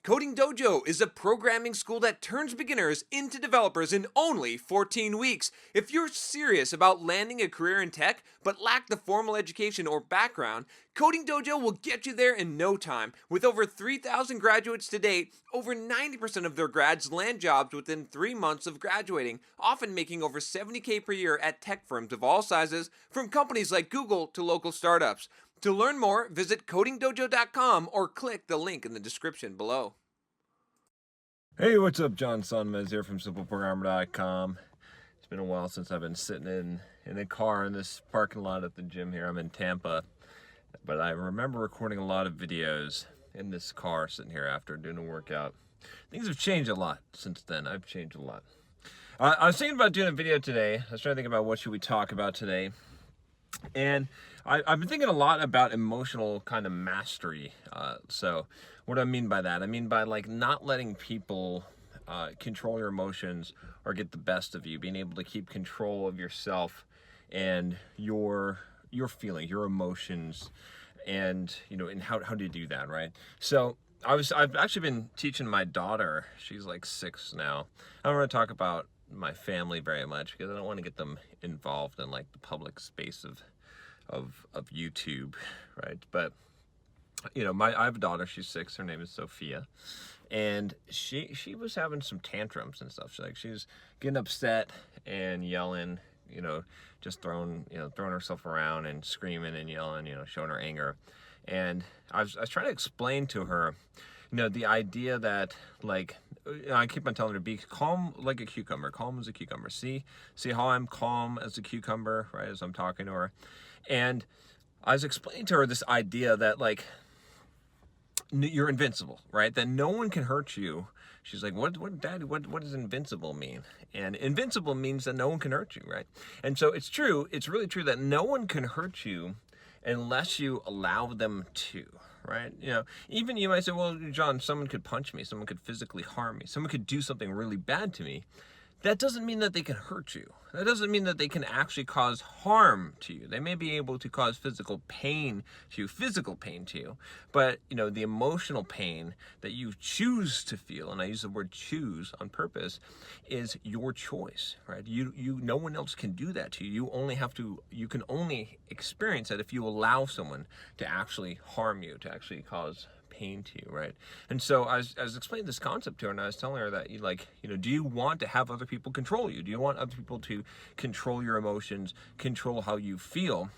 Coding Dojo is a programming school that turns beginners into developers in only 14 weeks. If you're serious about landing a career in tech but lack the formal education or background, Coding Dojo will get you there in no time. With over 3,000 graduates to date, over 90% of their grads land jobs within 3 months of graduating, often making over $70K per year at tech firms of all sizes, from companies like Google to local startups. To learn more, visit codingdojo.com or click the link in the description below. Hey, what's up? John Sonmez here from simpleprogrammer.com. It's been a while since I've been sitting in a car in this parking lot at the gym here. I'm in Tampa, but I remember recording a lot of videos in this car sitting here after doing a workout. Things have changed a lot since then. I've changed a lot. I was thinking about doing a video today. I was trying to think about what should we talk about today. And I've been thinking a lot about emotional kind of mastery. So what do I mean by that? I mean by like not letting people control your emotions or get the best of you, being able to keep control of yourself and your feelings, your emotions, and and how do you do that, right? So I've actually been teaching my daughter. She's like 6 now. I don't want to talk about my family very much because I don't want to get them involved in like the public space of YouTube, right? But I have a daughter. She's 6. Her name is Sophia, and she was having some tantrums and stuff. She's getting upset and yelling, just throwing herself around and screaming and yelling, showing her anger. And I was trying to explain to her, the idea that, like, I keep on telling her, be calm like a cucumber, calm as a cucumber. See how I'm calm as a cucumber, right, as I'm talking to her. And I was explaining to her this idea that, like, you're invincible, right? That no one can hurt you. She's like, what, Daddy, what does invincible mean? And invincible means that no one can hurt you, right? And so it's true, it's really true that no one can hurt you unless you allow them to, right? Even you might say, well, John, someone could punch me, someone could physically harm me, someone could do something really bad to me. That doesn't mean that they can hurt you. That doesn't mean that they can actually cause harm to you. They may be able to cause physical pain to you, but the emotional pain that you choose to feel, and I use the word choose on purpose, is your choice, right? No one else can do that to you. You can only experience that if you allow someone to actually harm you, to actually cause pain to you, right? And so I was explaining this concept to her, and I was telling her that do you want to have other people control you? Do you want other people to control your emotions, control how you feel?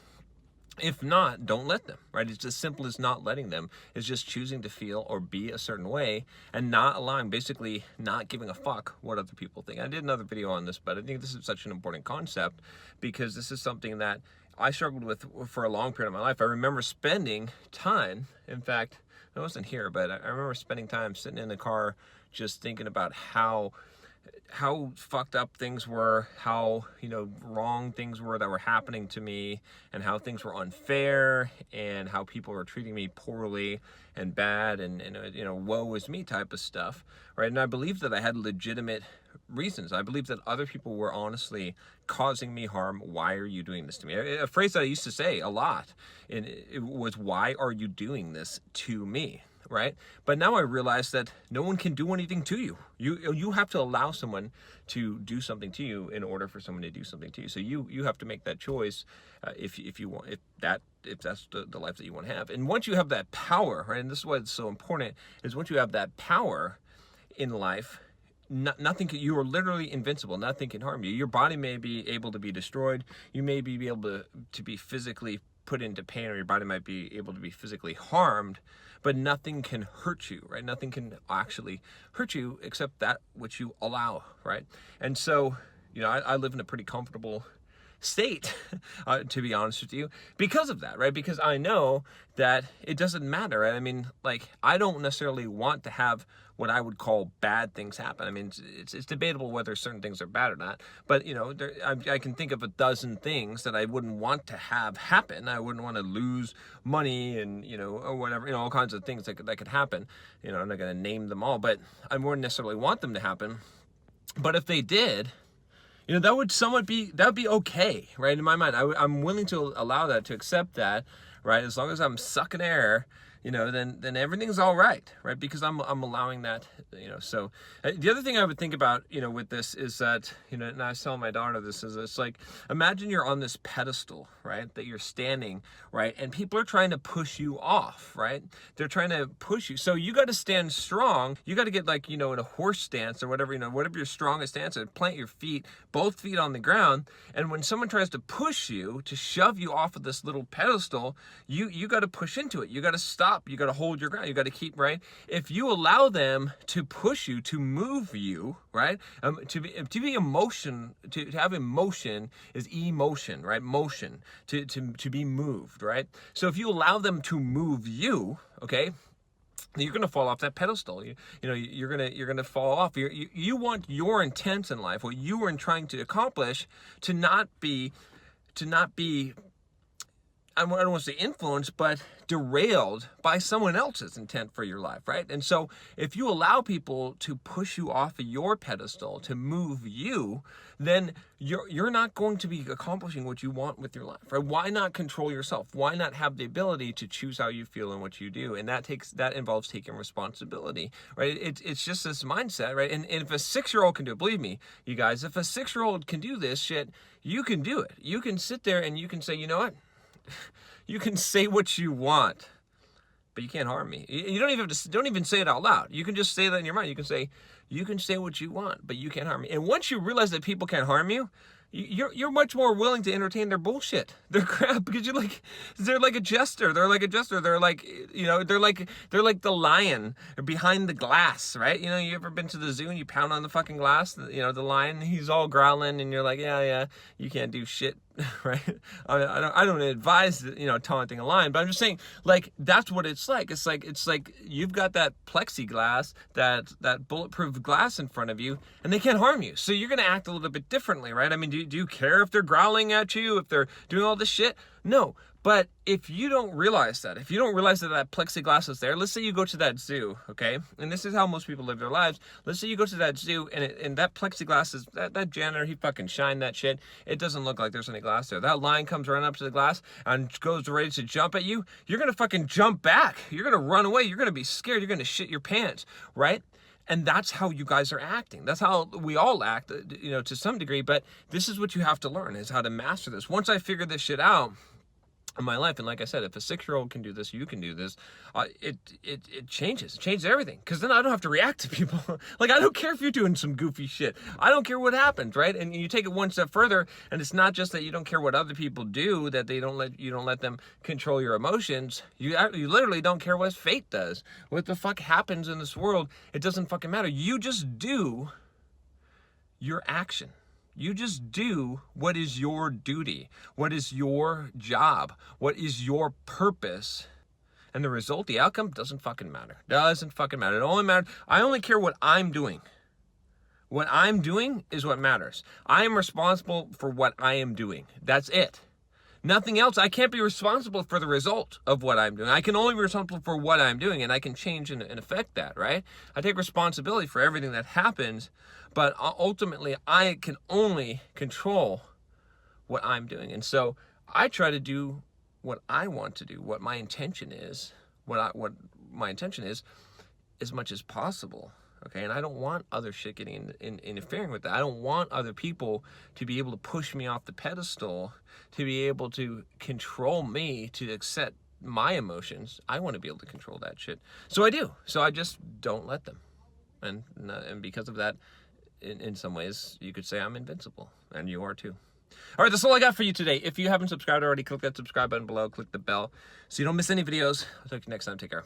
If not, don't let them, right? It's as simple as not letting them. It's just choosing to feel or be a certain way and not allowing, basically not giving a fuck what other people think. I did another video on this, but I think this is such an important concept because this is something that I struggled with for a long period of my life. I remember spending time, in fact, I wasn't here, but I remember spending time sitting in the car just thinking about how fucked up things were, how wrong things were that were happening to me, and how things were unfair, and how people were treating me poorly and bad, and woe is me type of stuff, right? And I believed that I had legitimate reasons. I believed that other people were honestly causing me harm. Why are you doing this to me? A phrase that I used to say a lot, and it was, why are you doing this to me? Right? But now I realize that no one can do anything to you. You have to allow someone to do something to you in order for someone to do something to you. So you have to make that choice if that's the life that you want to have. And once you have that power, right? And this is why it's so important, is once you have that power in life, you are literally invincible. Nothing can harm you. Your body may be able to be destroyed. You may be able to be physically put into pain, or your body might be able to be physically harmed, but nothing can hurt you, right? Nothing can actually hurt you except that which you allow, right? And so, I live in a pretty comfortable state, to be honest with you, because of that, right? Because I know that it doesn't matter, right? I mean, like, I don't necessarily want to have what I would call bad things happen. I mean, it's debatable whether certain things are bad or not, but I can think of a dozen things that I wouldn't want to have happen. I wouldn't want to lose money and or whatever, all kinds of things that could happen. I'm not going to name them all, but I wouldn't necessarily want them to happen. But if they did, that would be okay, right? In my mind, I'm willing to allow that, to accept that, right? As long as I'm sucking air then everything's all right, right? Because I'm allowing that, So the other thing I would think about, with this is that, and I was telling my daughter this, is it's like, imagine you're on this pedestal, right? That you're standing, right? And people are trying to push you off, right? They're trying to push you. So you got to stand strong. You got to get like, in a horse stance or whatever, whatever your strongest stance is, plant your feet, both feet on the ground. And when someone tries to push you, to shove you off of this little pedestal, you got to push into it. You got to stop. You got to hold your ground. You got to keep, right? If you allow them to push you, to move you, right? To be emotion, to have emotion is emotion, right? Motion, to be moved, right? So if you allow them to move you, okay, you're gonna fall off that pedestal. You're gonna fall off. You want your intent in life, what you were trying to accomplish, to not be. I don't want to say influenced, but derailed by someone else's intent for your life, right? And so if you allow people to push you off of your pedestal, to move you, then you're not going to be accomplishing what you want with your life, right? Why not control yourself? Why not have the ability to choose how you feel and what you do? And that involves taking responsibility, right? It's just this mindset, right? And if a 6-year-old can do it, believe me, you guys, if a 6-year-old can do this shit, you can do it. You can sit there and you can say, you know what? You can say what you want, but you can't harm me. You don't even say it out loud. You can just say that in your mind. You can say what you want, but you can't harm me. And once you realize that people can't harm you, you're much more willing to entertain their bullshit, their crap, because they're like a jester. They're like a jester. They're like, they're like the lion behind the glass, right? You ever been to the zoo and you pound on the fucking glass? The lion, he's all growling, and you're like, yeah, you can't do shit, right? I don't advise, taunting a lion, but I'm just saying, like, that's what it's like. It's like you've got that plexiglass, that bulletproof glass in front of you, and they can't harm you. So you're gonna act a little bit differently, right? I mean, do you care if they're growling at you, if they're doing all this shit? No. But if you don't realize that that plexiglass is there, let's say you go to that zoo, okay? And this is how most people live their lives. Let's say you go to that zoo and that plexiglass is, that janitor, he fucking shined that shit. It doesn't look like there's any glass there. That lion comes running up to the glass and goes ready to jump at you. You're gonna fucking jump back. You're gonna run away. You're gonna be scared. You're gonna shit your pants, right? And that's how you guys are acting. That's how we all act, to some degree. But this is what you have to learn, is how to master this. Once I figured this shit out in my life, and like I said, if a 6-year-old can do this, you can do this. It changes everything, because then I don't have to react to people. Like, I don't care if you're doing some goofy shit. I don't care what happens, right? And you take it one step further, and it's not just that you don't care what other people do, that you don't let them control your emotions. You literally don't care what fate does. What the fuck happens in this world? It doesn't fucking matter. You just do your action. You just do what is your duty, what is your job, what is your purpose. And the result, the outcome, doesn't fucking matter. Doesn't fucking matter. It only matters. I only care what I'm doing. What I'm doing is what matters. I am responsible for what I am doing. That's it. Nothing else. I can't be responsible for the result of what I'm doing. I can only be responsible for what I'm doing, and I can change and affect that, right? I take responsibility for everything that happens, but ultimately I can only control what I'm doing. And so I try to do what I want to do, what my intention is, what my intention is, as much as possible. Okay, and I don't want other shit getting interfering with that. I don't want other people to be able to push me off the pedestal, to be able to control me, to accept my emotions. I want to be able to control that shit. So I do. So I just don't let them. And because of that, in some ways, you could say I'm invincible. And you are too. All right, that's all I got for you today. If you haven't subscribed already, click that subscribe button below. Click the bell so you don't miss any videos. I'll talk to you next time. Take care.